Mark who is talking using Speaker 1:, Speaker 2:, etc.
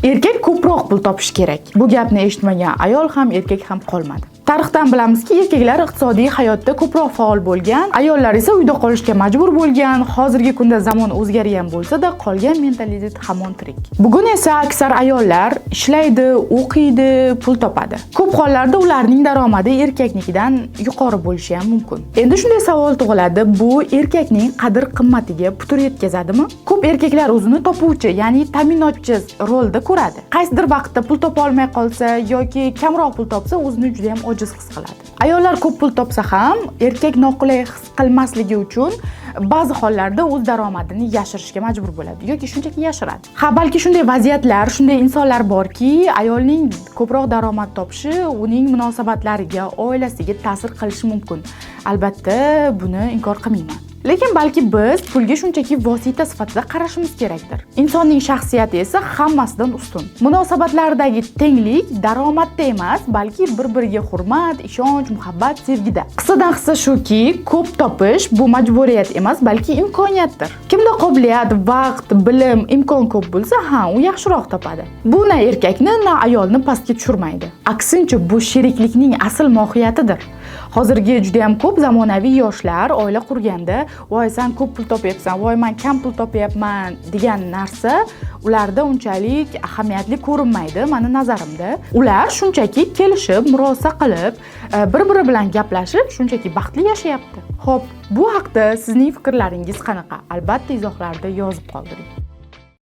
Speaker 1: Erkak ko'proq pul topish kerak. Bu gapni eshitmagan ayol ham, erkak ham qolmadi. Tarixdan bilamizki, erkaklar iqtisodiy hayotda ko'proq faol bo'lgan, ayollar esa uyda qolishga majbur bo'lgan. Hozirgi kunda zamon o'zgargan bo'lsa-da, qolgan mentalitet hamon tirik. Bugun esa aksar ayollar ishlaydi, o'qiydi, pul topadi. Ko'p hollarda ularning daromadi erkaknikidan yuqori bo'lishi ham mumkin. Endi shunday savol tug'iladi, bu erkakning qadr-qimmatiga putur yetkazadimi? Ko'p erkaklar o'zini topuvchi, ya'ni ta'minotchi rolda ko'radi. Qaysidir vaqtda pul topa olmay qolsa yoki kamroq pul topsa, o'zini juda ham ojiz his qiladi. Ayollar ko'p pul topsa ham erkak noqulay his qilmasligi uchun ba'zi hollarda o'z daromadini yashirishga majbur bo'ladi yoki shunchaki yashiradi. Balki shunday vaziyatlar, shunday insonlar borki, ayolning ko'proq daromad topishi uning munosabatlariga, oilasiga ta'sir qilishi mumkin. Albatta, buni inkor qilmayman. Lekin balki biz pulga shunchaki vosita sifatida qarashimiz kerakdir. Insonning shaxsiyati esa hammasidan ustun. Munosabatlardagi tenglik daromadda emas, balki bir-biriga hurmat, ishonch, muhabbat, sevgida. Qisqadan qissa shuki, ko'p topish bu majburiyat emas, balki imkoniyatdir. Kimda qobiliyat, vaqt, bilim, imkon ko'p bo'lsa, u yaxshiroq topadi. Bu na erkakni, na ayolni pastga tushirmaydi. Aksincha, bu sheriklikning asl mohiyatidir. Hozirgi juda ham ko'p zamonaviy yoshlar oila qurganda, "Voy, sen ko'p pul topyapsan, voy, men kam pul topyapman" degan narsa ularda unchalik ahamiyatli ko'rinmaydi meni nazarimda. Ular shunchaki kelishib, murosa qilib, bir-biri bilan gaplashib, shunchaki baxtli yashayapti. Xo'p, bu haqda sizning fikrlaringiz qanaqa? Albatta izohlarda yozib qoldiring.